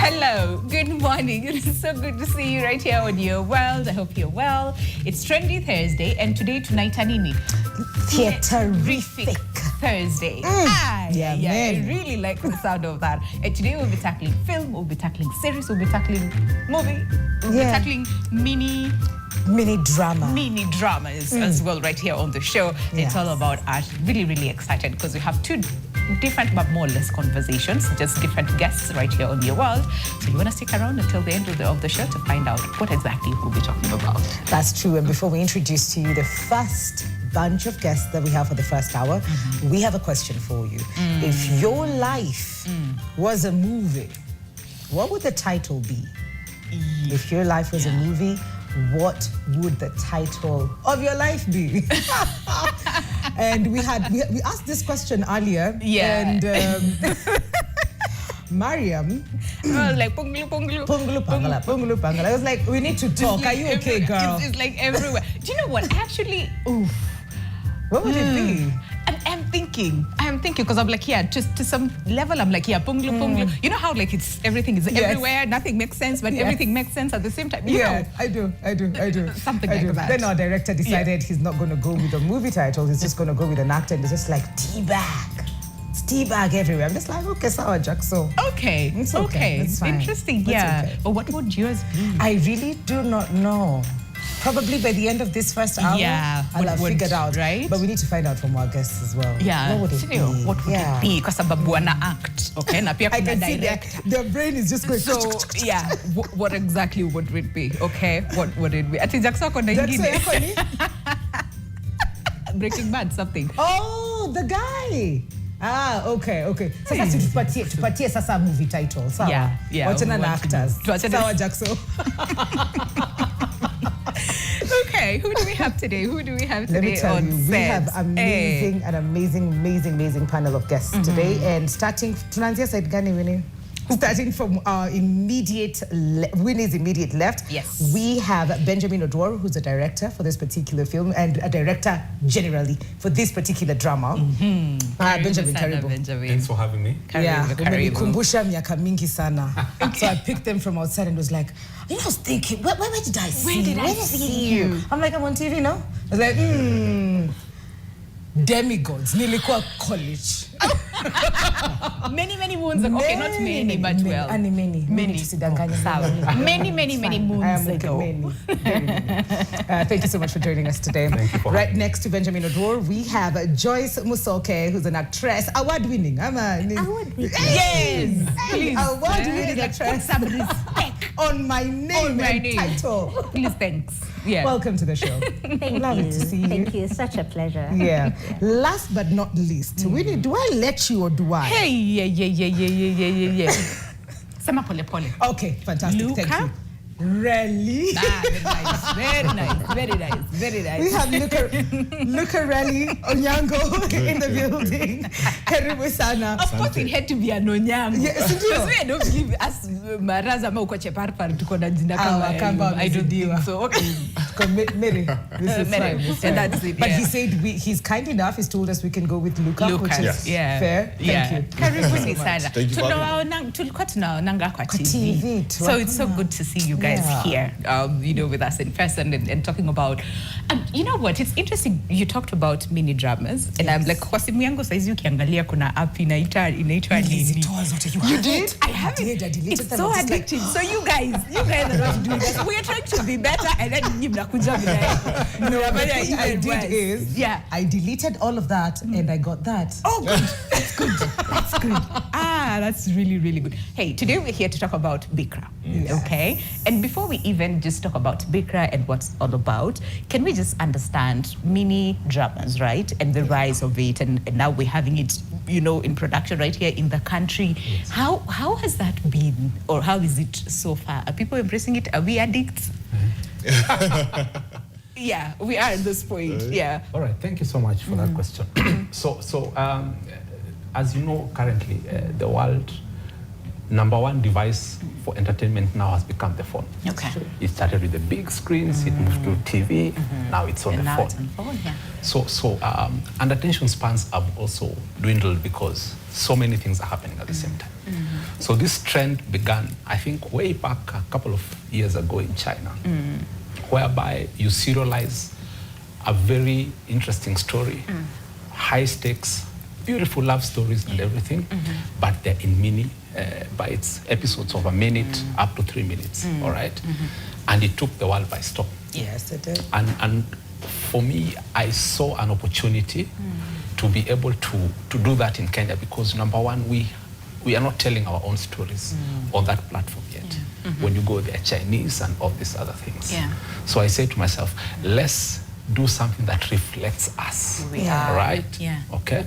Hello, good morning. It is so good to see you right here on your world. I hope you're well. It's Trendy Thursday, and today tonight, Anini. Theaterific Thursday. Yeah, I really like the sound of that. And today we'll be tackling film, we'll be tackling series, we'll be tackling movie, we'll be tackling mini dramas as well right here on the show. Yes. It's all about art. Really, really excited because we have two different but more or less conversations, just different guests right here on your world. So you want to stick around until the end of the show to find out what exactly we'll be talking about. That's true. And before we introduce to you the first bunch of guests that we have for the first hour, we have a question for you. If your life was a movie, what would the title be? If your life was a movie, what would the title of your life be? And we asked this question earlier. And Mariam, like punglu pangala. I was like, we need to talk. Are you okay, girl? It's like everywhere. Do you know what? Actually, what would it be? I'm thinking, because I'm like, to some level, I'm like, punglu. You know how like everything is everywhere, nothing makes sense, but everything makes sense at the same time. You know? I do. Something like that. Then our director decided he's not going to go with a movie title, he's just going to go with an actor, and it's just like teabag. It's teabag everywhere. I'm just like, okay, sour jack, so. Okay, it's okay. It's fine. Interesting, Okay. But what would yours be? I really do not know. Probably by the end of this first hour, I'll have figured out. Right? But we need to find out from our guests as well. Yeah. What would it be? What would it be? Because wana act, okay? Na pia I kuna can see their brain is just going. So, what exactly would it be? Okay, what would it be? Ati Jackson kona ingine. Breaking Bad, something. Oh, the guy. Okay. Sasa tupatie sasa movie title. Sawa. Yeah. Wachana na actors. Sawa Jackson. Okay, who do we have today? Let me tell you, we have an amazing panel of guests today. And starting, tunaanzia side gani Winnie? Starting from our Winnie's immediate left, we have Benjamin Odiwuor, who's a director for this particular film and a director generally for this particular drama. Benjamin, karibu. Thanks for having me. Umenikumbusha miaka mingi sana. So I picked them from outside and was like, I was thinking, where did I see you? I'm like, I'm on TV now. I was like, demigods, nilikuwa college. Many moons ago. Okay, not many, but well. Many moons ago. Many. Thank you so much for joining us today. Thank you for right next to Benjamin Odiwuor, we have Joyce Musoke, who's an actress, award-winning. Yes, please. Award-winning actress. Put some respect on my name and title. Please, thanks. Yeah. Welcome to the show. Thank Lovely you. to see you. Thank you. Such a pleasure. Yeah. Last but not least, Winnie, do I let you or do I? Hey, yeah. Sema pole. Okay, fantastic. Luca? Thank you. Really? Very nice. We have Lucarelli Onyango in the building. Karibu sana. Of course, it had to be an Onyango. Yes, because I don't believe as Maraza ma uko Cheparpar tuko na jina kama I don't think so. Okay. Mary, this is fine. And that's it. But he said he's kind enough. He's told us we can go with Luca, which is fair. Thank you. Karibuni sana. Tulikuwa tunaonanga kwa TV. So it's so good to see you guys here, with us in person and talking about, you know what, it's interesting, you talked about mini dramas, and I'm like, kwa simu yangu saizi ukiangalia kuna app inaitwa nini? You did? I have it. It's so addictive. So you guys are not doing this. We are trying to be better, and then you mnakuja vile. No, what I did is, I deleted all of that, and I got that. Oh, good. That's good. That's really, really good. Hey, today we're here to talk about Bikra, okay? And before we even just talk about Bikra and what's all about, can we just understand mini dramas, right? And the rise of it, and now we're having it, in production right here in the country. Yes. How has that been, or how is it so far? Are people embracing it? Are we addicts? Yeah, we are at this point. Yeah. All right. Thank you so much for that question. As you know, currently the world #1 device for entertainment now has become the phone. Okay. It started with the big screens, it moved to TV, now it's on the phone. It's on phone, yeah. And attention spans have also dwindled because so many things are happening at the same time. So this trend began, I think, way back a couple of years ago in China, whereby you serialize a very interesting story, high stakes, beautiful love stories and everything, but they're in mini bites, episodes of a minute up to 3 minutes, all right? And it took the world by storm. Yes, it did. And for me, I saw an opportunity to be able to do that in Kenya because, number one, we are not telling our own stories on that platform yet. When you go there, Chinese and all these other things. So I say to myself, let's do something that reflects us, right? Okay?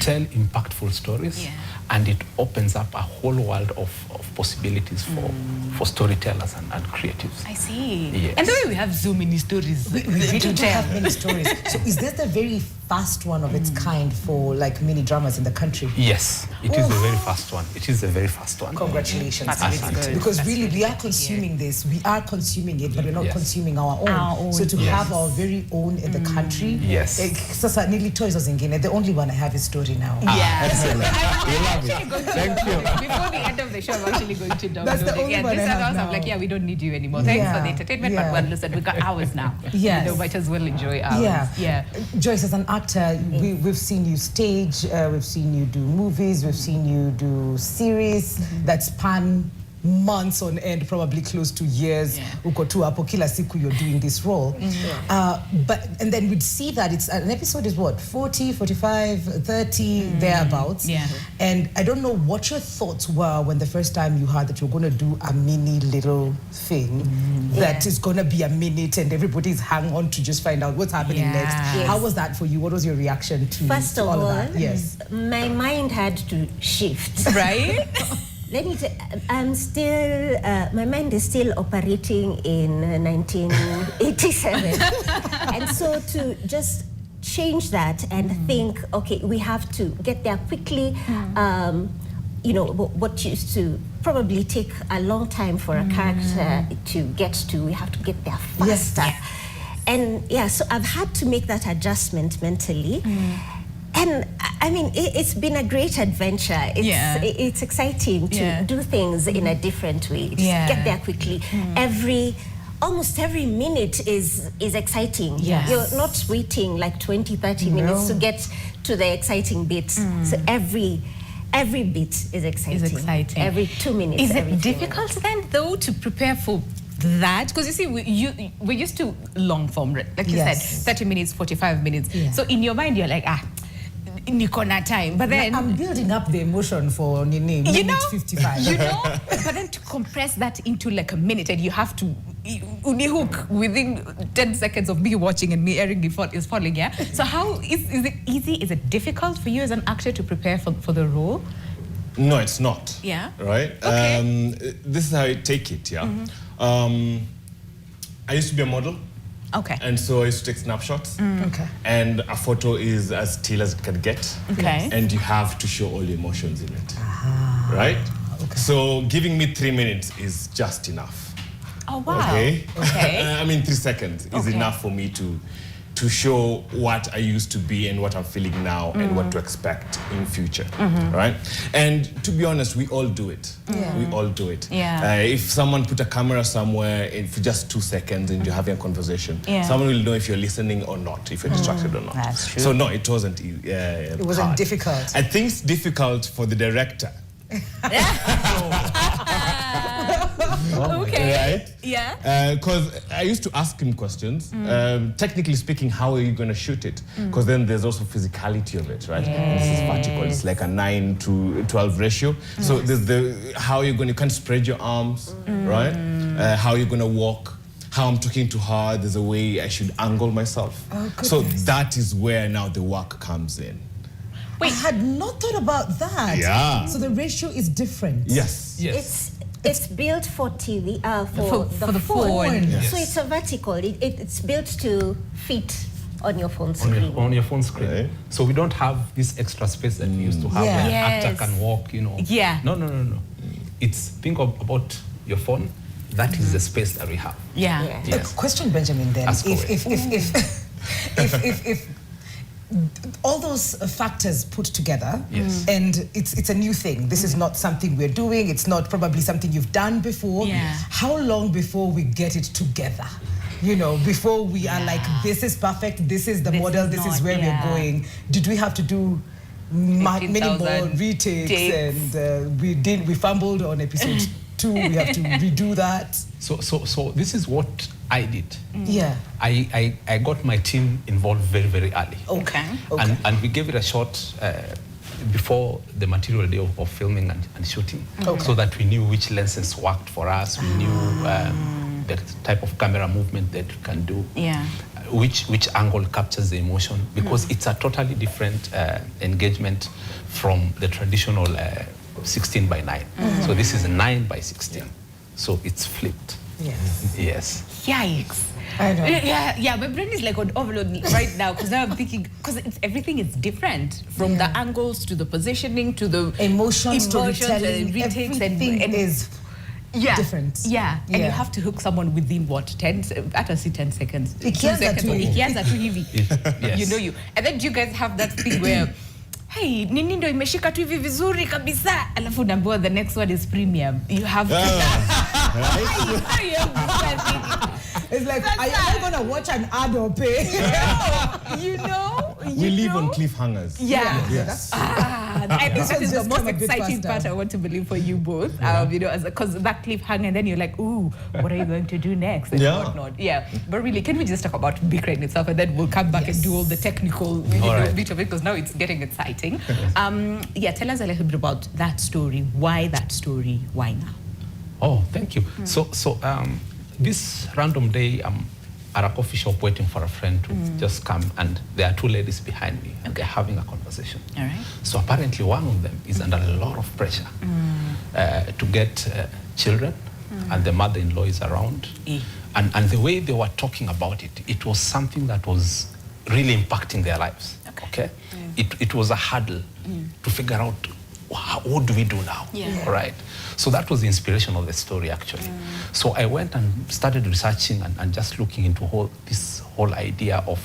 Tell impactful stories, and it opens up a whole world of possibilities for storytellers and creatives. I see. Yes. And the way we have so many stories We really do have many stories. So is this the very first one of its kind for like mini dramas in the country? Yes, it is the very first one. It is the very first one. Congratulations. That's really good. Because That's really really we are good to consuming this. We are consuming it, but we're not consuming our own. Our own. So to have our very own in the country. Yes. Sasa nearly toys was in the only one I have is story now. Excellent. We love it. Thank you. Before the end of the show, I'm actually going to download That's the it. only one This I have house, I'm now. like, we don't need you anymore. Thanks for the entertainment, but well, listen, we got ours now. Yes. You know, might as well enjoy ours. Yeah. Joyce, as an actor, we've seen you stage, we've seen you do movies, we've seen you do series that span months on end, probably close to years. Uko tu hapo kila siku you're doing this role. And then we'd see that it's an episode is what, 40, 45, 30, thereabouts. And I don't know what your thoughts were when the first time you heard that you're going to do a mini little thing that is going to be a minute and everybody's hang on to just find out what's happening next. How was that for you? What was your reaction to First of all all, of that? Yes. my mind had to shift. Right? Let me I'm still, my mind is still operating in 1987. And so to just change that and think, okay, we have to get there quickly. You know, what used to probably take a long time for a character to get to, we have to get there faster. And so I've had to make that adjustment mentally. And I mean, it's been a great adventure. It's exciting to do things in a different way. Just get there quickly. Almost every minute is exciting. You're not waiting like 20, 30 minutes to get to the exciting bit. So every bit is exciting. Every 2 minutes. Is it difficult then, though, to prepare for that? Because you see, we're used to long form, like you said, 30 minutes, 45 minutes. So in your mind, you're like, Nikona time. But then I'm building up the emotion for Nini, minute 55. You know, but then to compress that into like a minute, and you have to unihook within 10 seconds of me watching and me airing is falling, So how is it easy? Is it difficult for you as an actor to prepare for the role? No, it's not. Right? Okay. This is how I take it, I used to be a model. Okay. And so I used to take snapshots. Okay. And a photo is as still as it can get. Okay. And you have to show all the emotions in it. Right? Okay. So giving me 3 minutes is just enough. Oh, wow. Okay? Okay. 3 seconds is enough for me to show what I used to be and what I'm feeling now and what to expect in future, right? And to be honest, we all do it. We all do it. If someone put a camera somewhere for just 2 seconds and you're having a conversation, someone will know if you're listening or not, if you're distracted or not. That's true. So no, it wasn't it wasn't hard. difficult. I think it's difficult for the director. Okay. Right? Because I used to ask him questions. Technically speaking, how are you going to shoot it? Because then there's also physicality of it, right? This is vertical. It's like a 9:12 ratio. So there's how you're going to, you can't spread your arms, right? How you're going to walk. How I'm talking to her. There's a way I should angle myself. So that is where now the work comes in. Wait, I had not thought about that. Yeah. So the ratio is different. Yes. It's built for TV, for the phone. Yes. So it's a vertical. It's built to fit on your phone screen. On your phone screen. Right. So we don't have this extra space that we used to have where an actor can walk, you know. No. It's think about your phone. That is the space that we have. Question, Benjamin, then. Ask If all those factors put together, Yes. and it's a new thing. This is not something we're doing. It's not probably something you've done before. Yeah. How long before we get it together? You know, before we are like, this is perfect, this is the This model, is this is not, where yeah. we're going. Did we have to do many more 15,000 retakes? takes. And we fumbled on episode 2. We have to redo that. So this is what I did. Yeah. I got my team involved very, very early. Okay. Okay. And we gave it a shot before the material day of filming and shooting, so that we knew which lenses worked for us. We knew the type of camera movement that we can do, Yeah. which angle captures the emotion, because it's a totally different engagement from the traditional 16 by 9. So this is a 9 by 16. So it's flipped. Yes. Yes. Yikes. I know. Yeah, my brain is like on overload right now, because now I'm thinking, because everything is different, from the angles to the positioning to the Emotions, storytelling, storytelling, retakes, everything is different. Yeah, and Yeah. you have to hook someone within what, 10 seconds? 2 Ikianza seconds. tu hivi. Ikianza tu hivi. Yes. You know you. And then do you guys have that thing where, hey, nini ndo imeshika tu hivi vizuri kabisa, alafu unaambiwa the next one is premium. You have to. It's like, are you not going to watch an ad or pay? You know? We live on cliffhangers. Yeah. Yes. I think This that one's is the just most come a bit exciting faster. part I want to believe for you both. You know, because that cliffhanger, and then you're like, ooh, what are you going to do next? And Yeah. whatnot. Yeah. But really, can we just talk about Bikra in itself, and then we'll come back and do all the technical right. bit of it, because now it's getting exciting. Yeah, tell us a little bit about that story. Why that story? Why now? Oh, thank you. So this random day, I'm at a coffee shop waiting for a friend to just come, and there are 2 ladies behind me, and they're having a conversation. All right. So apparently one of them is under a lot of pressure to get children, and the mother-in-law is around. And the way they were talking about it, it was something that was really impacting their lives. Okay? It was a hurdle to figure out, what do we do now? Yeah. All right. So that was the inspiration of the story, actually. So I went and started researching and just looking into this whole idea of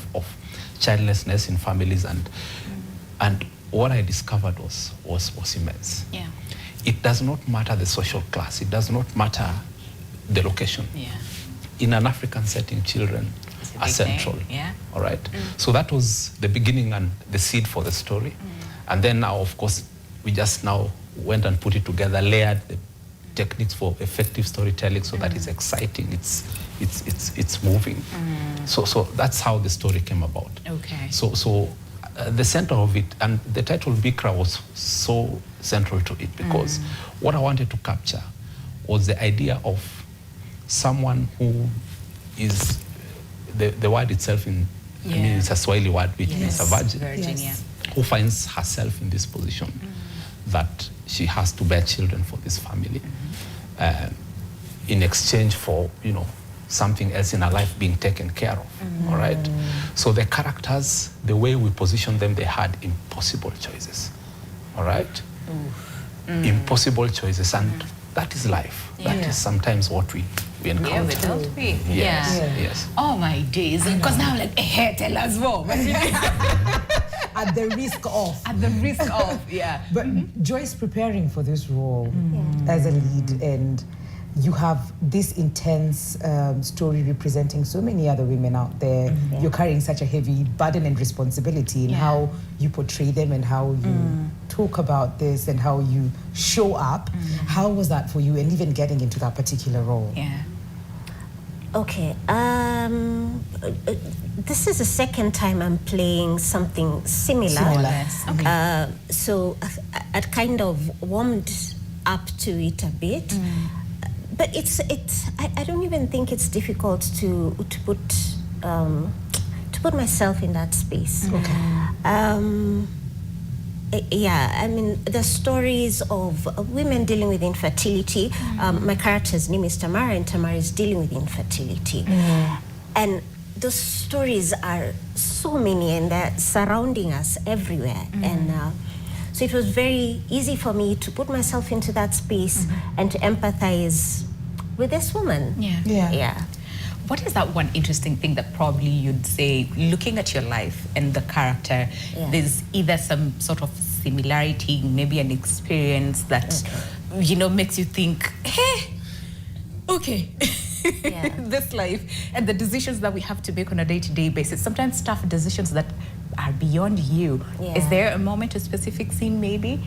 childlessness in families, and what I discovered was immense. Yeah. It does not matter the social class. It does not matter the location. Yeah. In an African setting, children It's a are big central. thing, yeah. All right. So that was the beginning and the seed for the story. And then now, of course, we just now went and put it together, layered the techniques for effective storytelling, so that it's exciting, it's moving. So that's how the story came about. Okay. So the center of it, and the title Bikra was so central to it, because what I wanted to capture was the idea of someone who is, the word itself I mean, it's a Swahili word, which means a virgin, Yes. who finds herself in this position that she has to bear children for this family in exchange for, something else in her life being taken care of. All right. So the characters, the way we positioned them, they had impossible choices. All right. Impossible choices, and that is life. That is sometimes what we encounter. Yeah, without me. Yes. Yeah. Yes. Oh my days. Because now I'm like, hey, tell us more. But really, At the risk of. at the risk of, yeah. But Joyce, preparing for this role as a lead, and you have this intense story representing so many other women out there. You're carrying such a heavy burden and responsibility in how you portray them and how you talk about this and how you show up. How was that for you, and even getting into that particular role? Yeah. Okay. This is the second time I'm playing something similar. So I'd kind of warmed up to it a bit. But I don't even think it's difficult to put myself in that space. Yeah, I mean, the stories of women dealing with infertility. My character's name is Tamara, and Tamara is dealing with infertility. And those stories are so many, and they're surrounding us everywhere. And so it was very easy for me to put myself into that space and to empathize with this woman. Yeah. Yeah. Yeah. What is that one interesting thing that probably you'd say, looking at your life and the character, there's either some sort of similarity, maybe an experience that, you know, makes you think, hey, okay, this life and the decisions that we have to make on a day-to-day basis, sometimes tough decisions that are beyond you. Is there a moment, a specific scene maybe?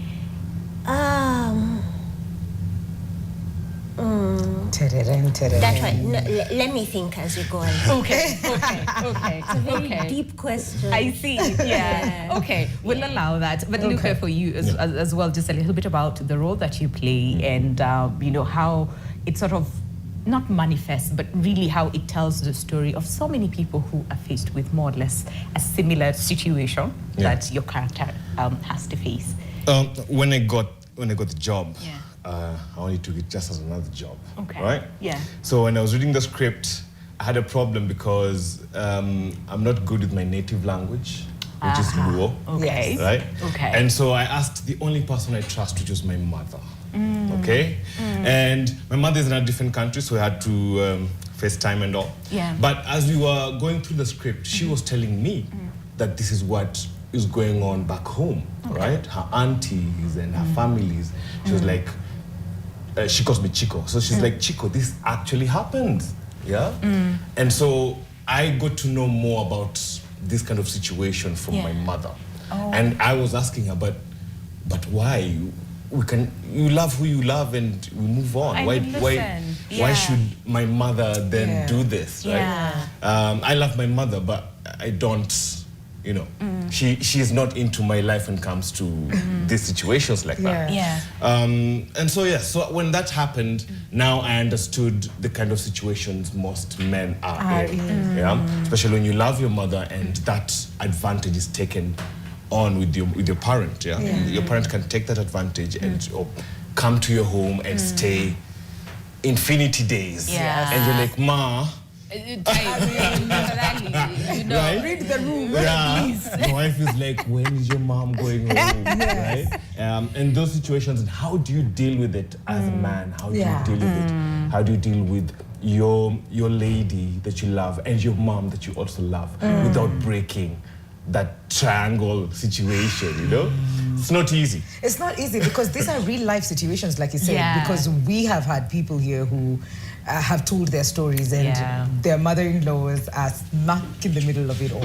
That one. No, let me think as you go on. Okay. It's a very deep question. I see. Yeah. Okay. We'll allow that. But Luca, for you as well, just a little bit about the role that you play and you know how it sort of not manifests, but really how it tells the story of so many people who are faced with more or less a similar situation that your character has to face. When I got the job, I only took it just as another job. Okay. Right? Yeah. So when I was reading the script, I had a problem because I'm not good with my native language, which is Luo. Okay. Right? Okay. And so I asked the only person I trust, which was my mother. Okay? And my mother is in a different country, so I had to FaceTime and all. Yeah. But as we were going through the script, she was telling me that this is what is going on back home, right? Her aunties and her families. She was like, she calls me Chico. So she's like, Chico, this actually happened. Yeah? And so I got to know more about this kind of situation from my mother. And I was asking her, but why? You love who you love and we move on. Why should my mother then do this, right? I love my mother, but I don't, you know, she's not into my life when it comes to these situations like that. And so when that happened, now I understood the kind of situations most men are in. Especially when you love your mother and that advantage is taken on with your parent. Your parent can take that advantage and or come to your home and stay infinity days. And you're like, Ma, you know, right? read the room, please. My wife is like, when is your mom going home? Right? And those situations, and how do you deal with it as a man? How do you deal with it? How do you deal with your lady that you love and your mom that you also love without breaking that triangle situation, you know? It's not easy. It's not easy because these are real life situations, like you said, because we have had people here who have told their stories and their mother-in-laws are smack in the middle of it all.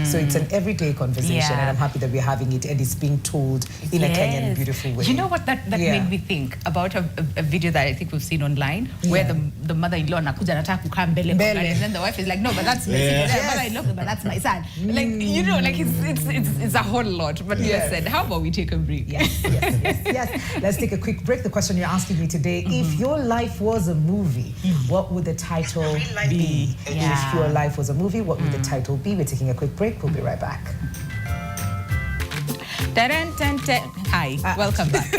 So it's an everyday conversation and I'm happy that we're having it and it's being told in a Kenyan beautiful way. You know what that made me think about a video that I think we've seen online where the mother-in-law nakuja nataka kukaa mbele and then the wife is like, no, but that's my son. The mother-in-law, but that's my son. Like, you know, like it's a whole lot. But you said, how about we take a break? Yes. Let's take a quick break. The question you're asking me today, if your life was a movie, what would the title be? If your life was a movie, what would the title be? We're taking a quick break. We'll be right back. Hi, welcome back.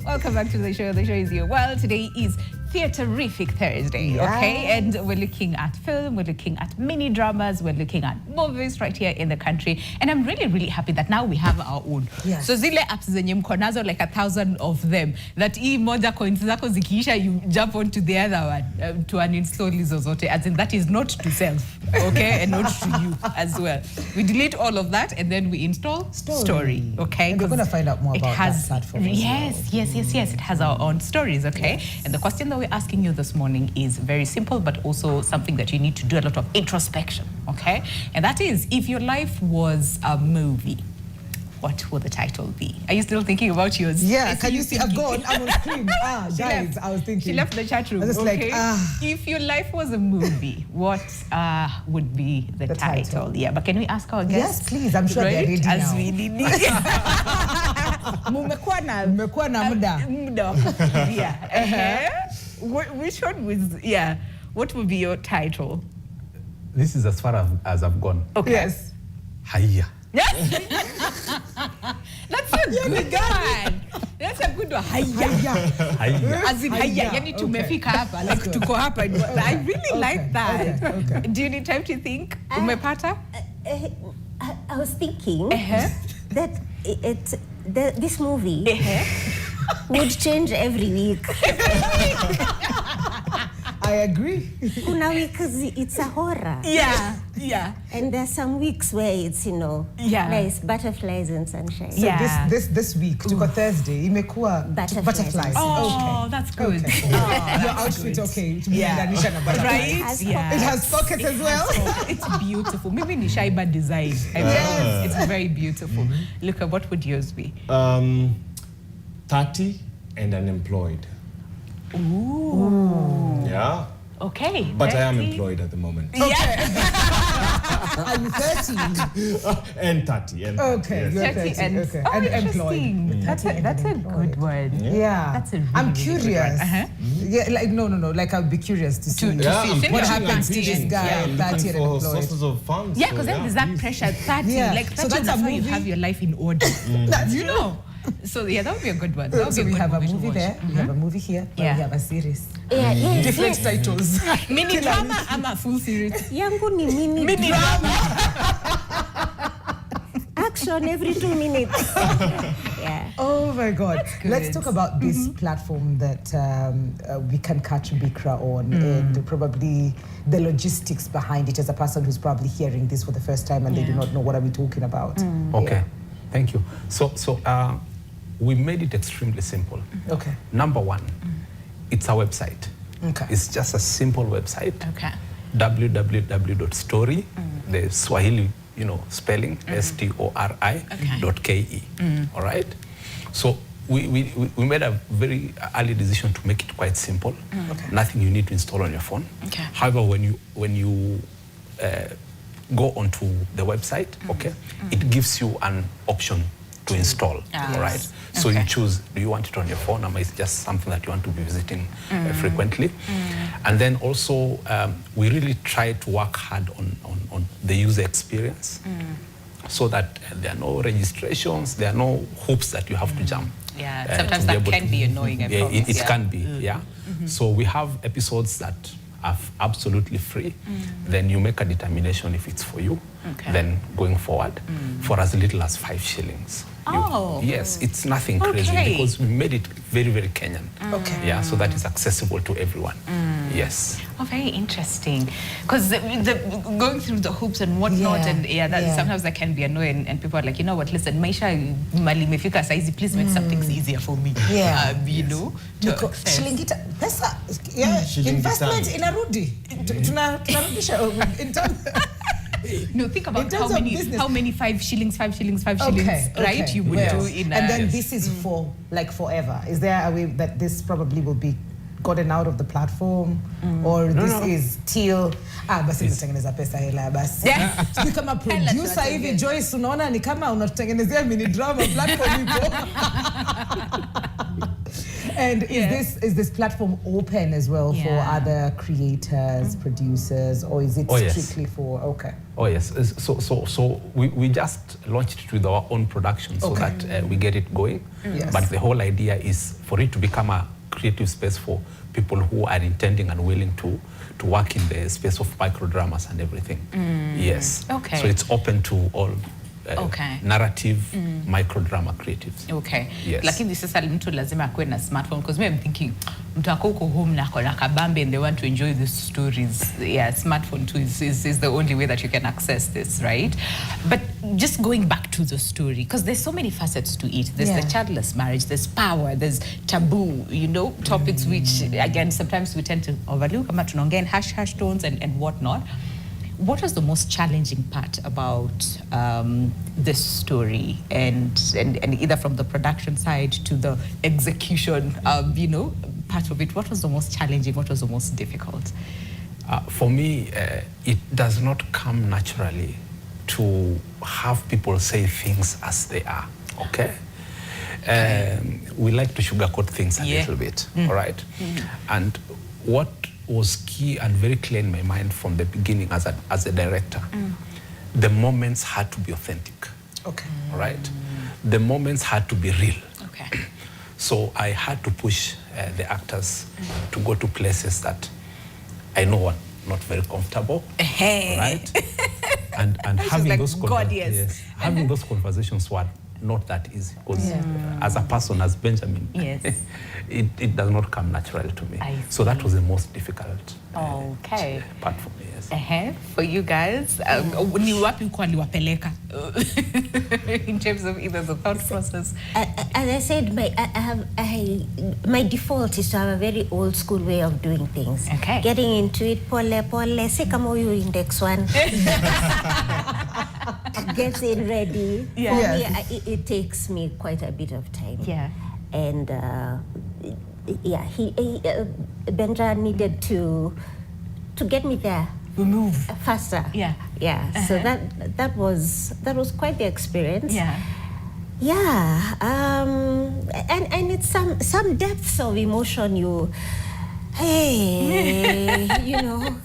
Welcome back to the show. The show is here. Well, today is Theaterific Thursday, okay? And we're looking at film, we're looking at mini dramas, we're looking at movies right here in the country. And I'm really, really happy that now we have our own. So zile apps zenye mko nazo, like 1,000 of them, that hii moja coins zako zikiisha, you jump onto the other one to uninstall hizo zote, as in that is not to self, okay? And not to you as well. We delete all of that and then we install Story, okay? And we're going to find out more about that platform as well. Yes. It has our own stories, okay? And the question that we're asking you this morning is very simple, but also something that you need to do a lot of introspection, okay? And that is, if your life was a movie, what will the title be? Are you still thinking about yours? Yeah, can you see? I've gone, I'm on screen. Guys, I was thinking. She left the chat room, I was okay? like, If your life was a movie, what would be the title? Yeah, but can we ask our guests? Yes, please, I'm sure they're ready now. As we did. Mmekuwa na muda. Which one was, what would be your title? This is as far as I've gone. Okay. Yes. Haya. That's a good one. That's a good one. Haya. As in haya. Yani tumefika hapa. Like tuko hapa. I really like that. Okay. Do you need time to think? Umepata? I was thinking that this movie would change every week. I agree. Kuna weeks it's a horror. Yeah, yeah. And there's some weeks where it's, nice butterflies and sunshine. So this week, tuko Thursday, imekuwa Butterflies. Oh, that's good. Okay. Your outfit, okay. Yeah. Right? It has pockets as well. It's beautiful. Maybe ni Shaiba design. Yes. It's very beautiful. Look at what would yours be? 30 and unemployed. Ooh. Yeah. Okay. But 30. I am employed at the moment. Yeah. I'm 30. And 30. And Okay. yes. You're 30 and, okay. oh, And interesting. employed. That's a good one. Yeah. That's a really, I'm really good curious. one. Yeah, like no. Like I'll be curious to see. To see I'm what pitching, happens I'm to this pitching. guy Yeah, I'm 30 looking and for employed. sources of funds. Yeah, because then there's that pressure. 30, Yeah. like 30 So that's that's a how you movie. have your life in order. You know. So yeah, that would be a good one. That would So be we a good have a to movie watch. there, we have a movie here, but Yeah. we have a series. Yeah, Different titles. Mini drama, I'm a full series. Yangu ni mini drama. action every 2 minutes. Yeah. Oh my God. good. Let's talk about this platform that we can catch Bikra on and probably the logistics behind it as a person who's probably hearing this for the first time and they do not know what are we talking about. Okay, thank you. So we made it extremely simple. Okay. Number one, it's a website. Okay. It's just a simple website. Okay. www.story, the Swahili, spelling, STORI.ke. All right. So we made a very early decision to make it quite simple. Okay. Nothing you need to install on your phone. Okay. However, when you go onto the website, it gives you an option to install. All right. So you choose, do you want it on your phone, or is it just something that you want to be visiting frequently? And then also, we really try to work hard on the user experience so that there are no registrations, there are no hoops that you have to jump. Yeah, sometimes that can be annoying. I promise. It can be, yeah. So we have episodes that are absolutely free. Then you make a determination if it's for you. Then going forward, for as little as 5 shillings. Yes, it's nothing crazy because we made it very, very Kenyan. Okay. Yeah, so that is accessible to everyone. Yes. Oh, very interesting. Because going through the hoops and whatnot, and sometimes that can be annoying, and people are like, you know what, listen, maisha mali mefika saizi, please make some things easier for me. Yeah. You know, to access. Shilingita, pesa, investment inarudi. Tunarudisha in terms. No, think about terms of business. how many 5 shillings, right? Okay. You would do in and then this is for like forever. Is there a way that this probably will be gotten out of the platform, or this is till basi kutengeneza pesa hela basi. Sisi kama producer hivi Joyce, unaona ni kama unatutengenezea mini drama platform ipo. And is this platform open as well for other creators, producers, or is it strictly for Oh yes, so we just launched it with our own production so that we get it going. Yes. But the whole idea is for it to become a creative space for people who are intending and willing to work in the space of microdramas and everything. Yes. Okay. So it's open to all narrative microdrama creatives. Okay. Yes. Lakini sasa mtu lazima akuwe na smartphone, because I'm thinking mtu ako huko home na kona kabambe and they want to enjoy the stories. Yeah, smartphone too is the only way that you can access this, right? But just going back to the story, because there's so many facets to it. There's the childless marriage, there's power, there's taboo, topics which again sometimes we tend to overlook, kama tunaongea in hash tones and whatnot. What was the most challenging part about this story, and either from the production side to the execution, part of it? What was the most challenging? What was the most difficult? For me, it does not come naturally to have people say things as they are. Okay. We like to sugarcoat things a little bit. All right. And what was key and very clear in my mind from the beginning as a director, the moments had to be authentic. Okay. All right. The moments had to be real. Okay. So I had to push the actors to go to places that I know are not very comfortable. Right. And having those having those conversations were not that easy because as a person, as Benjamin, Yes. it does not come natural to me. I So that was the most difficult Okay. part for me. Yes. For you guys, ni wapi kwa liwapeleka in terms of either the thought process? As I said, my default is to have a very old school way of doing things. Okay. Getting into it, pole, say kama huyu index one. Gets it ready. Yeah. For Yes. me, it takes me quite a bit of time. Yeah. And Benja needed to get me there. We move. Faster. Yeah. Yeah. So that was quite the experience. Yeah. Yeah. And it's some depths of emotion you know,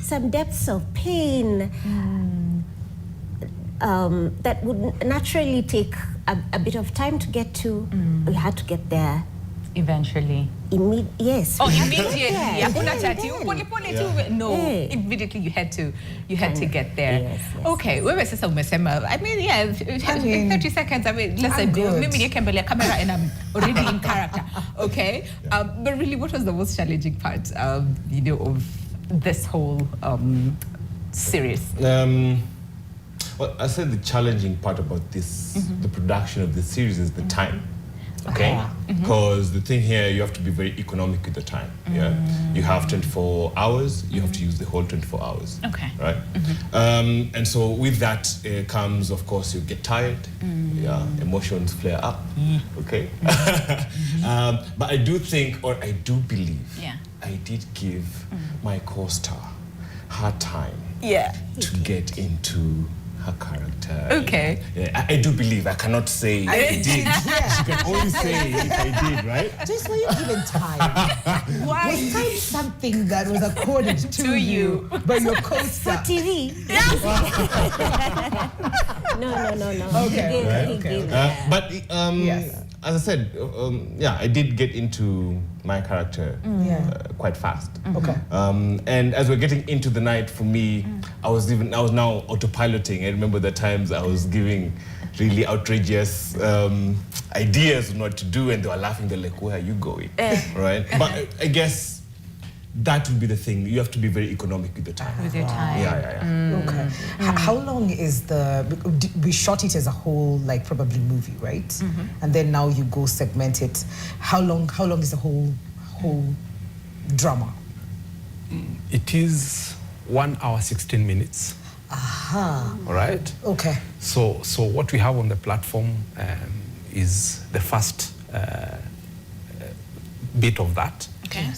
some depths of pain that would naturally take a bit of time to get to. We had to get there. Eventually. Yes. Oh, immediately. Yeah. Hakuna chati. Then. Pole tu. No. Yeah. Immediately you had to get there. Yes. Okay. Wewe sasa umesema. I mean, yeah. 30 seconds. I mean, listen. Maybe you can be like camera and I'm already in character. Okay. But really, what was the most challenging part? You know, of this whole series. Well, I said the challenging part about this, the production of the series is the time. Okay, because the thing here, you have to be very economic with the time. Yeah, you have 24 hours. You have to use the whole 24 hours. Okay. Right. And so with that comes, of course, you get tired. Yeah, emotions flare up. Okay. But I do think, or I do believe, I did give my co-star her time. Yeah. To get into her character. Okay. Yeah, I do believe. I cannot say I did. She can only say if I did, right? Just were you given time? Why? Was time something that was accorded to you by your co-star? TV. No. Okay. He gave But Yes. as I said, I did get into my character quite fast. Okay. And as we're getting into the night, for me, I was now autopiloting. I remember the times I was giving really outrageous ideas on what to do, and they were laughing. They're like, "Where are you going?" Right? But I guess that would be the thing. You have to be very economic with the time. With your time. Yeah. Okay. How long is we shot it as a whole, like probably movie, right? And then now you go segment it. How long is the whole drama? It is 1 hour 16 minutes. Aha. All right. Okay. So what we have on the platform is the first bit of that. Okay.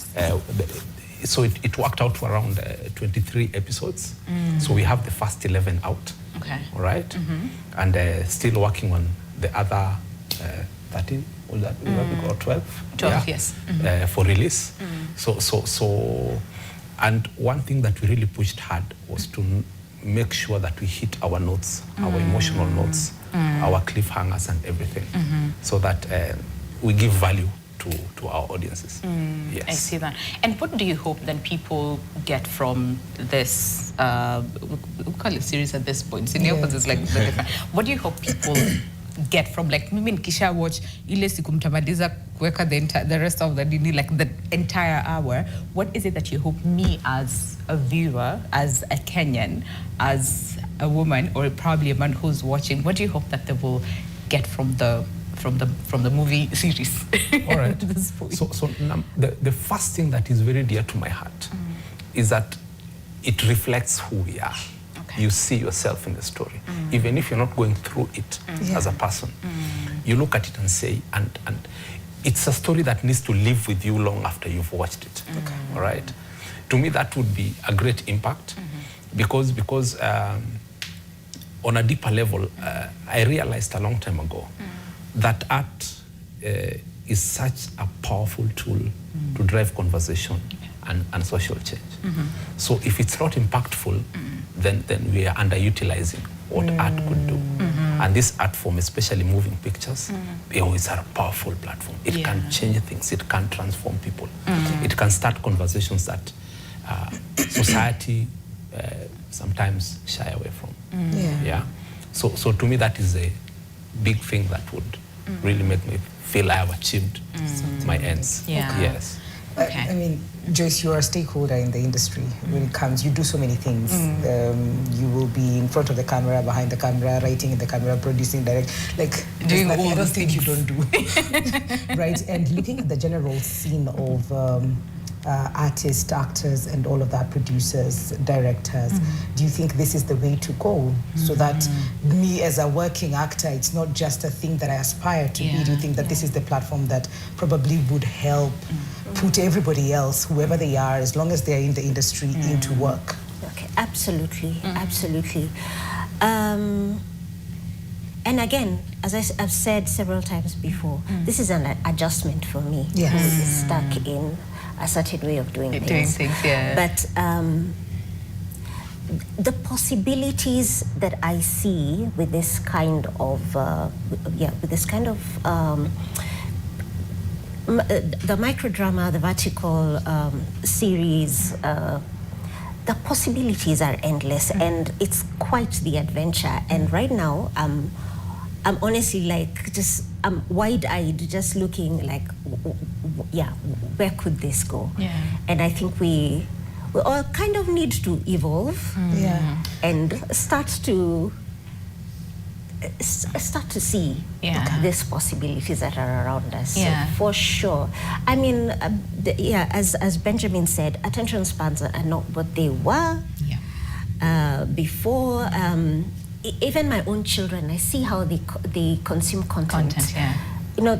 So it worked out to around 23 episodes. So we have the first 11 out. Okay. All right. And still working on the other 13, was that or 12? 12, yes. For release. So, and one thing that we really pushed hard was to make sure that we hit our notes, our emotional notes, our cliffhangers and everything, so that we give value to our audiences. Yes. I see that. And what do you hope then people get from this, we call it series at this point, senior, because it's like the different. What do you hope people get from, like, mimi nikisha watch ile siku mtamaliza kuweka the rest of the dini, like the entire hour, what is it that you hope me as a viewer, as a Kenyan, as a woman, or probably a man who's watching, what do you hope that they will get from the movie series? All right. At this point? So the first thing that is very dear to my heart is that it reflects who we are. Okay. You see yourself in the story. Even if you're not going through it as a person, you look at it and say, and it's a story that needs to live with you long after you've watched it. Okay. All right? To me, that would be a great impact because on a deeper level, I realized a long time ago that art is such a powerful tool to drive conversation and social change. So if it's not impactful, then we are underutilizing what art could do. And this art form, especially moving pictures, is a powerful platform. It can change things. It can transform people. It can start conversations that society sometimes shy away from. Yeah. So to me, that is big thing that would really make me feel I have achieved my ends. Yeah. Yes. Okay. I mean, Joyce, you are a stakeholder in the industry when it comes. You do so many things. You will be in front of the camera, behind the camera, writing in the camera, producing, direct. Like, Doing there's all I don't those think you things. don't do. Right? And looking at the general scene of artists, actors, and all of that, producers, directors, do you think this is the way to go? So that me as a working actor, it's not just a thing that I aspire to be. Do you think that this is the platform that probably would help put everybody else, whoever they are, as long as they're in the industry, into work? Okay, absolutely, absolutely. And again, as I've said several times before, this is an adjustment for me. Yes. Who is stuck in a certain way of doing things. But the possibilities that I see with this kind of, the microdrama, the vertical series, the possibilities are endless, and it's quite the adventure. And right now, I'm honestly like I'm wide-eyed, just looking like, where could this go? Yeah. And I think we all kind of need to evolve and start to see these possibilities that are around us. Yeah. So for sure. I mean, as Benjamin said, attention spans are not what they were before. Even my own children, I see how they consume content. You know,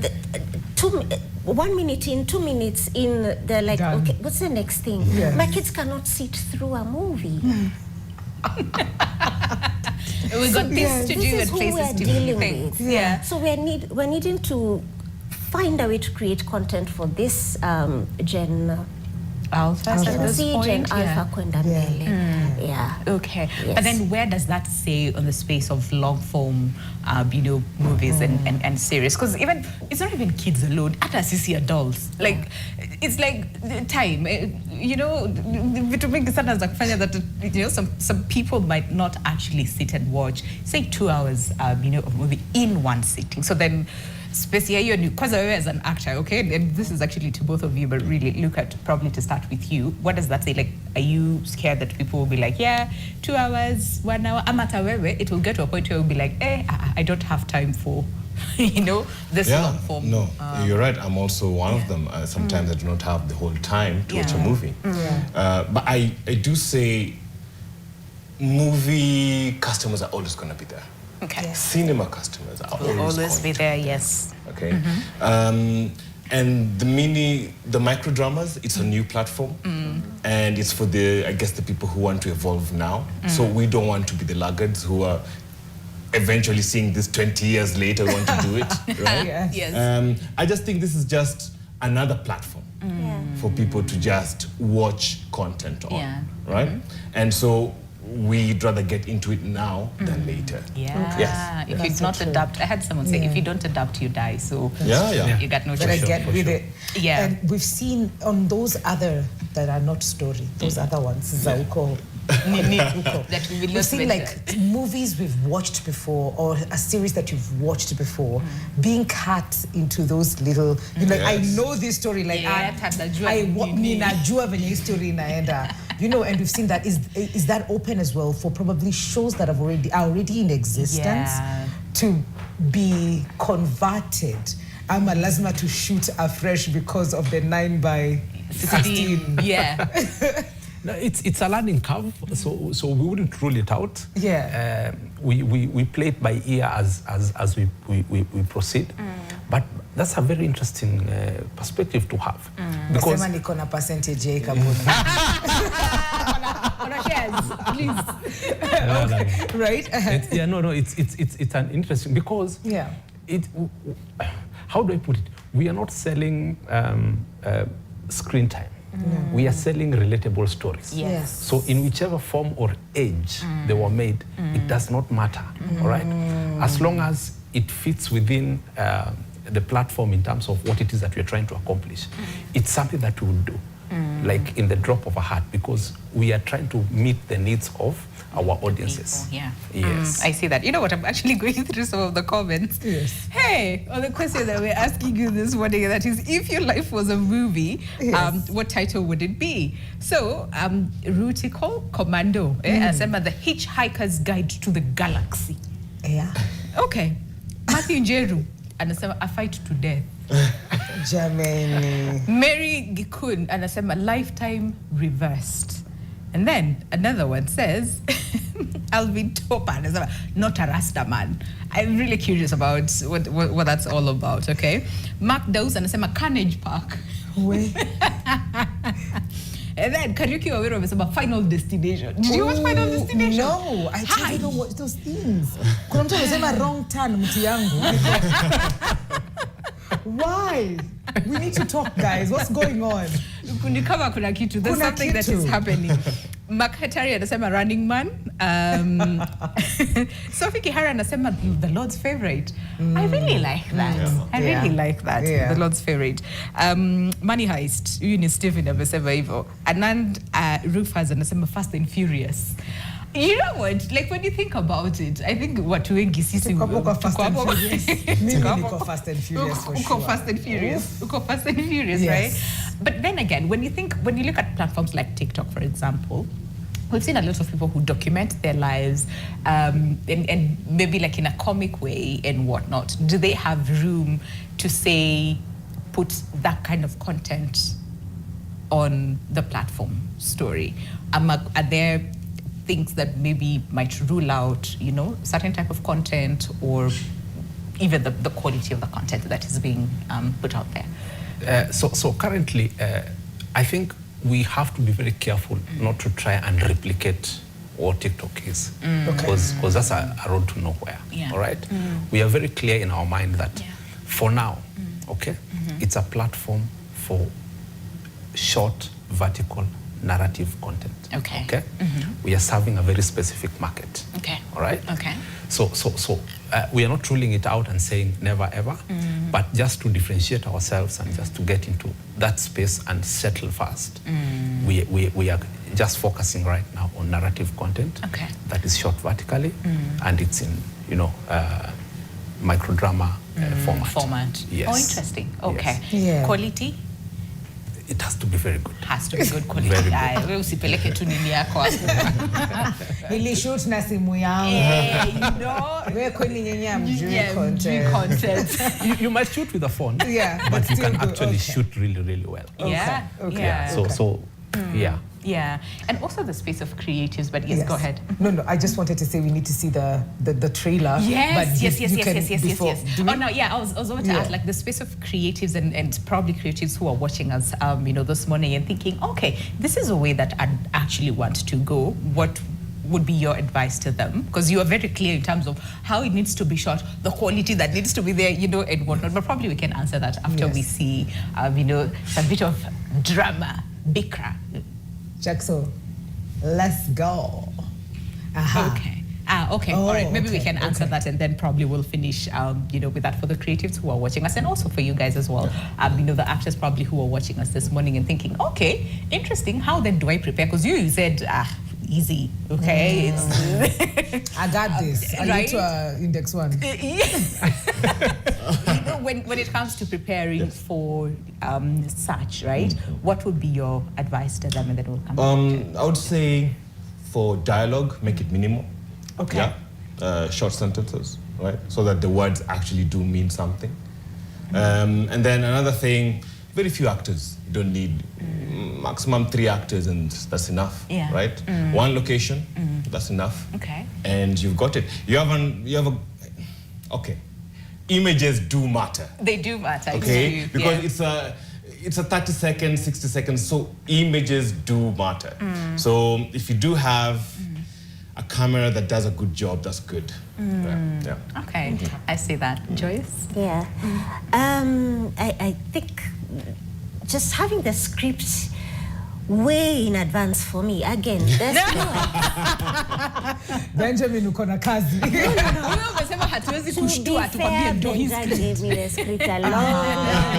1 minute in, 2 minutes in, they're like, Done. okay, what's the next thing? Yeah. My kids cannot sit through a movie. We got this to do This and is who places we're to dealing things. with. Yeah. So we're needing to find a way to create content for this Gen Alpha at this Z, point. Gen Alpha, kwenda mbele. Yeah. Okay, Yes. but then where does that say on the space of long form, movies and series? Because even it's not even kids alone. Hata sisi adults, like it's like time. Vitu mingi sana za kufanya that some people might not actually sit and watch, say 2 hours, of movie in one sitting. So then. Space hiyo ni kwanza wewe as an actor, okay? And this is actually to both of you, but really look at, probably to start with you, what does that say? Like, are you scared that people will be like, 2 hours, 1 hour, amata wewe, it will get to a point where we'll be like, I don't have time for, this long form. No, you're right. I'm also one of them. Sometimes I do not have the whole time to watch a movie. But I do say movie customers are always going to be there. Okay. Yes. Cinema customers are Will always going be to there, yes. Okay. And the micro dramas, it's a new platform, and it's for the people who want to evolve now. So we don't want to be the laggards who are eventually seeing this 20 years later want to do it, right? Yes. I just think this is just another platform for people to just watch content on, right? And so we'd rather get into it now than later. Yeah. Yes. If you not adapt, I had someone say, if you don't adapt, you die. So you got no But I choice. get with it. Yeah. And we've seen on those other that are not story, those other ones, Zauko. That we will We've not seen mention. like movies we've watched before or a series that you've watched before being cut into those little, I know this story, like ninajua venye hii story inaenda, and we've seen that. Is that open as well for probably shows that are already in existence to be converted? I'm a lazima to shoot afresh because of the 9:16. Yeah. No, it's a learning curve, so we wouldn't rule it out. Yeah. We play it by ear as we proceed, but that's a very interesting perspective to have. Because Nasema niko na percentage ya kabuni. On our shares, please. Right? It's an interesting, because how do I put it? We are not selling screen time. We are selling relatable stories. Yes. So in whichever form or age they were made, it does not matter, all right? As long as it fits within the platform in terms of what it is that we're trying to accomplish, it's something that we will do. like in the drop of a hat, because we are trying to meet the needs of our audiences. People, yeah. Yes. I see that. You know what? I'm actually going through some of the comments. Yes. Hey, on the question that we're asking you this morning, that is, if your life was a movie, Yes. what title would it be? So, Rutical Commando, asema The Hitchhiker's Guide to the Galaxy. Yeah. Okay. Matthew Njeru, anasema A Fight to Death. Germany. Mary Gikun, anasema Lifetime Reversed. And then another one says, Alvin Topa, anasema Not a Rasta Man. I'm really curious about what that's all about, okay? Mark Dawes anasema Carnage Park. Wait. And then Kariuki Wawiro amesema Final Destination. Did you watch Final Destination? No, I totally don't watch those things. Kuna mtu anasema wrong turn mtu yangu. Why? We need to talk, guys. What's going on? Ni kama kuna kitu. There's Kuna something that kitu. is happening. Mark Hatari anasema Running Man. Sophie Kihara anasema The Lord's Favorite. I really like that. I really like that. Yeah. The Lord's Favorite. Money Heist. Huyu ni Stephen amesema hivyo. Anand Rufus anasema Fast and Furious. You know what? Like when you think about it, I think watu wengi sisi Tuko Fast and tuko hapo. Furious. Mimi niko Fast and Furious for Uko sure. Fast and Furious. Uko Fast and Furious, Yes. right? But then again, when you look at platforms like TikTok, for example, we've seen a lot of people who document their lives and maybe like in a comic way and whatnot. Do they have room to say, put that kind of content on the platform story? Are there things that maybe might rule out, you know, certain type of content or even the quality of the content that is being put out there? So currently, I think we have to be very careful not to try and replicate what TikTok is, because that's a road to nowhere. Yeah. All right, we are very clear in our mind that for now, okay, it's a platform for short, vertical, narrative content. Okay. Okay. We are serving a very specific market. Okay. All right. Okay. So we are not ruling it out and saying never ever, but just to differentiate ourselves and just to get into that space and settle fast. We are just focusing right now on narrative content that is shot vertically, and it's in, you know, microdrama format. Yes. Oh, interesting. Okay. Yes. Yeah. Quality It has to be very good. has to be good quality. Very good. Wewe usipeleke tu nini yako hapo. Nilishoot na simu yangu. You know. Wewe kwani nyenye amjui Yeah, content. content. You might shoot with a phone, Yeah, but you still can good. actually Okay. shoot really, really well. Yeah. Okay. Yeah. So yeah. Yeah. And also the space of creatives, but yes, go ahead. No, I just wanted to say we need to see the trailer. Yes, but yes. before- do we- Oh no, yeah, I was about to ask, like the space of creatives and probably creatives who are watching us, you know, this morning and thinking, okay, this is a way that I actually want to go. What would be your advice to them? Because you are very clear in terms of how it needs to be shot, the quality that needs to be there, you know, and whatnot. But probably we can answer that after we see, you know, a bit of drama, Bikra. Jackso, let's go. Aha. Okay. Okay. Oh, All right. Maybe we okay, can answer okay. that, and then probably we'll finish, you know, with that for the creatives who are watching us, and also for you guys as well. You know, the actors probably who are watching us this morning and thinking, okay, interesting. How then do I prepare? Because you said, easy. Okay. It's I got this. I Right? need to index one. you know, when it comes to preparing for such, right? What would be your advice to them, and then we'll come. I would say for dialogue, make it minimal. Okay. Yeah. Short sentences, right? So that the words actually do mean something. And then another thing, very few actors. You don't need maximum 3 actors, and that's enough. Yeah. Right? One location, that's enough. Okay. And you've got it. You have a okay. Images do matter. They do matter. Okay, It's because it's a 30 seconds, 60 seconds, so images do matter. So if you do have a camera that does a good job, that's good. Yeah. Okay, I see that. Joyce? Yeah. I think just having the script way in advance for me, again, that's Benjamin uko na kazi. Wewe umesema hatuwezi to kushtua be tukwambie fair, ndo hii Benja script. gave me the script a long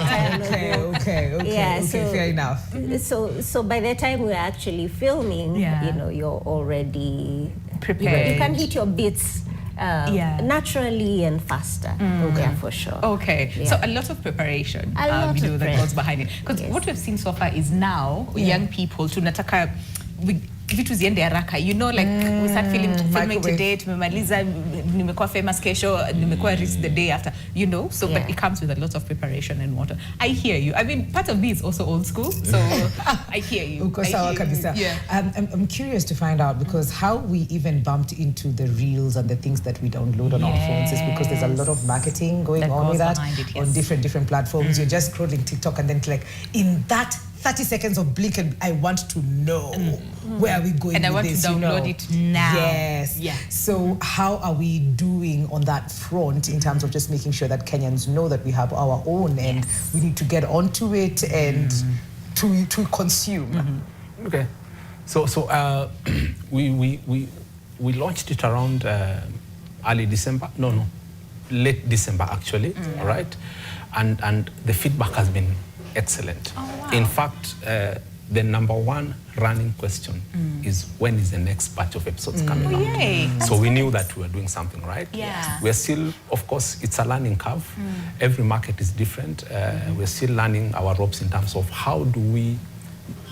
time ago. Okay, fair enough. So by the time we're actually filming, you're already prepared. You can hit your beats naturally and faster. Yeah, for sure. Okay, so a lot of preparation, that goes behind it. Because what we've seen so far is now young people tunataka vitu ziende haraka, like we start filming today, tumemaliza, nimekuwa famous kesho, nimekuwa rich the day after, so but it comes with a lot of preparation and water. I hear you. I mean, part of me is also old school, so I hear you. I'm curious to find out, because how we even bumped into the reels and the things that we download on our phones is because there's a lot of marmarketing going on with that on different platforms. You're just scrolling TikTok and then like in that 30 seconds of blink and I want to know where are we going and with I want this, to download it now. Yes. Yeah. So how are we doing on that front in terms of just making sure that Kenyans know that we have our own and we need to get onto it and to consume? Okay. So we launched it around early December. No, late December actually. All right. And the feedback has been excellent. Oh, wow. In fact, the number one running question is when is the next batch of episodes coming out? Yay. So we knew that we were doing something right. Yeah. We're still, of course, it's a learning curve. Every market is different. We're still learning our ropes in terms of how do we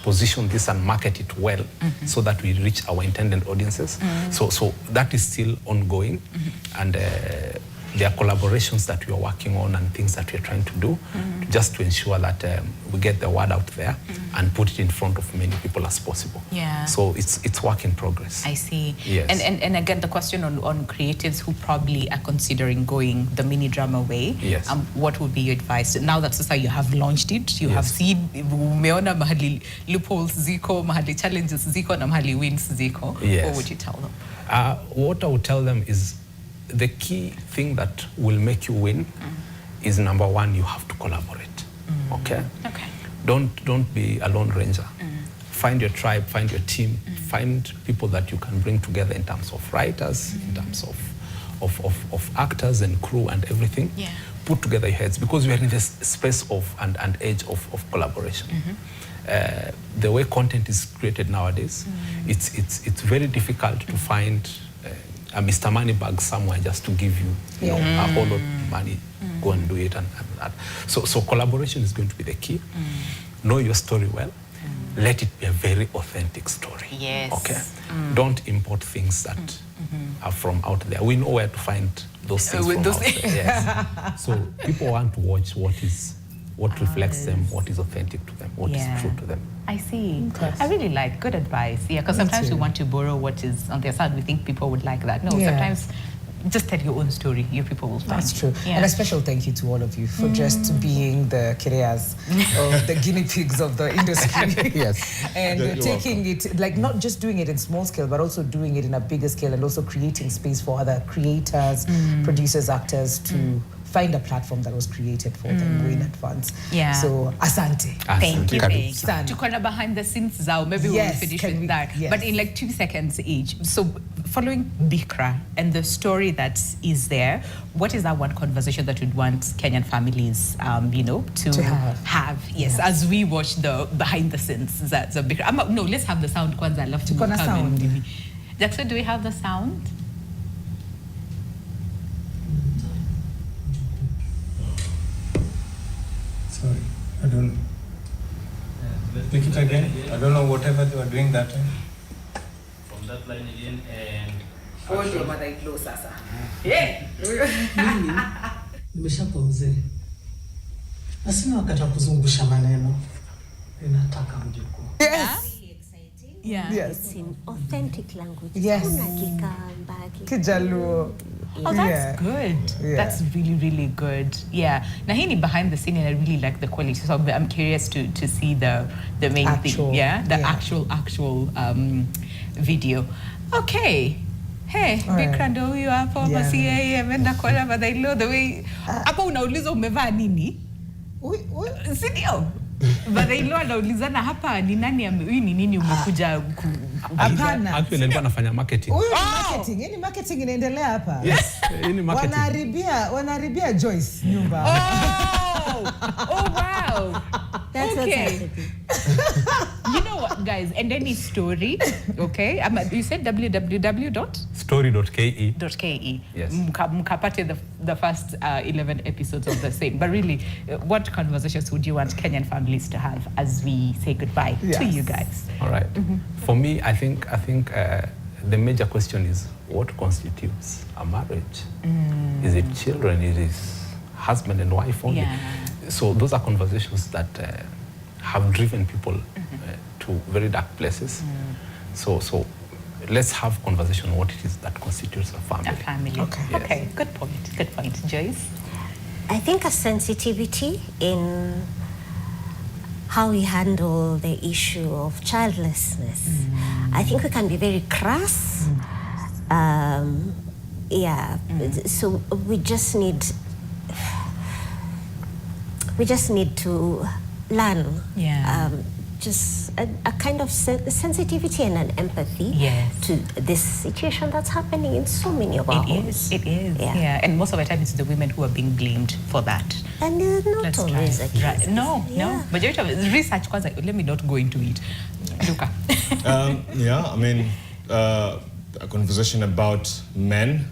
position this and market it well so that we reach our intended audiences. So that is still ongoing. And there are collaborations that we are working on and things that we're trying to do just to ensure that we get the word out there and put it in front of many people as possible. Yeah. So it's work in progress. I see. Yes. And again, the question on creatives who probably are considering going the mini drama way. Yes. What would be your advice? Now that Sasa you have launched it, you have seen, umeona mahali loopholes ziko, mahali challenges ziko, na mahali wins ziko. Yes. What would you tell them? What I would tell them is the key thing that will make you win is number one, you have to collaborate. Okay? Don't be a lone ranger. Find your tribe, find your team, find people that you can bring together in terms of writers, in terms of actors and crew and everything. Yeah. Put together your heads, because we are in this space of and age of collaboration. The way content is created nowadays, it's very difficult to find a Mr. Moneybag somewhere just to give you, a whole lot of money, go and do it and that. So collaboration is going to be the key. Know your story well. Let it be a very authentic story. Yes. Okay. Don't import things that are from out there. We know where to find those things from out there. Yes. So people want to watch what reflects them, what is authentic to them, what is true to them. I see. I really like good advice. Yeah, because sometimes we want to borrow what is on their side. We think people would like that. No, sometimes just tell your own story. Your people will find. That's true. Yeah. And a special thank you to all of you for just being the Kireas of the guinea pigs of the industry. Yes. And taking it, like not just doing it in small scale, but also doing it in a bigger scale and also creating space for other creators, producers, actors to find a platform that was created for them way in advance. Yeah. So, asante. Thank you. Sana. To corner behind the scenes, Zao, maybe we'll finish with that. Yes. But in like 2 seconds each. So, following Bikra and the story that is there, what is that one conversation that you'd want Kenyan families, to have? Yes, as we watch the behind the scenes. That's a Bikra. No, let's have the sound. Kwanza, I love to come sound. Jackson, do we have the sound? Sorry, I don't. Make it again. I don't know whatever they were doing that time. From that line again and. Hold your mother close, sasa. Yeah. Nimeshakuwa mzee. Na sina wakati wa kuzungusha maneno. Ninataka mjukuu. Yes. Yeah. Yes. It's in authentic language. Yes. Kijaluo. Oh, that's good. Yeah. That's really, really good. Yeah. Now, here behind the scene, and I really like the quality. So I'm curious to see the main thing. Yeah, the actual video. Okay. Hey, Bikra ndo huyo hapo basi yeye ameenda kwa Badailo the way hapo unauliza umevaa nini? Si ndio? Badailo anaulizana hapa ni nani huyu ni nini umekuja Hapana. Actually alikuwa anafanya marketing. Marketing. Yaani marketing inaendelea hapa. Yes, ini marketing. Wanaharibia Joyce nyumba. Oh, wow. That's Okay. what's happening. You know what, guys? And any story, okay? You said www.ke. Story.ke. Yes. Mkapate the first 11 episodes of the same. But really, what conversations would you want Kenyan families to have as we say goodbye to you guys? All right. For me, I think the major question is what constitutes a marriage? Is it children? Is it husband and wife only? Yeah. So those are conversations that have driven people to very dark places. So let's have conversation on what it is that constitutes a family. A family. Okay. Yes. Okay, good point. Good point. Joyce? I think a sensitivity in how we handle the issue of childlessness. I think we can be very crass. So we just need to learn. Just a kind of sensitivity and an empathy to this situation that's happening in so many of our homes. It is. Yeah. Yeah. And most of the time it's the women who are being blamed for that. And not Let's always try. the case. Right. No. Majority of it, research, let me not go into it. Luca. I mean, a conversation about men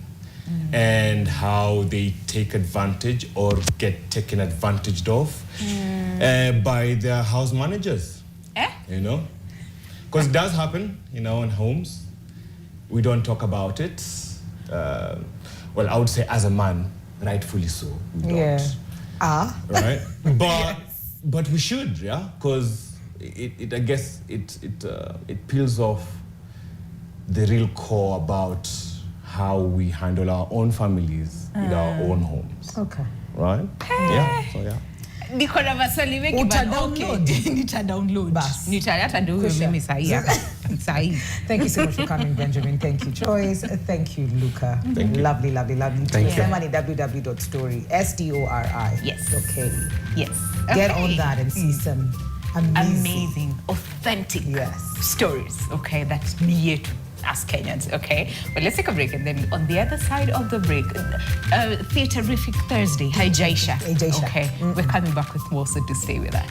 and how they take advantage or get taken advantage of by their house managers. You know, because it does happen in our own homes. We don't talk about it. Well, I would say as a man, rightfully so. We don't. Right? But we should, because I guess it peels off the real core about how we handle our own families in our own homes. Okay. Right? Yeah. So yeah. Niko na maswali mengi nita-download. Bas. Nita-hata ndio huyo mimi sahi hapa. Sahi. Thank you so much for coming, Benjamin. Thank you, Joyce. Thank you, Luca. Thank you. Lovely. Thank you. www.story, SDORI. Yes. Okay. Yes. Get Okay. on that and see some amazing, authentic Yes. stories, okay, that's near to us Kenyans, okay? But let's take a break, and then on the other side of the break, Theaterific Thursday, hi Jaisha. Hey, Jaisha. Okay, we're coming back with more, so do stay with us.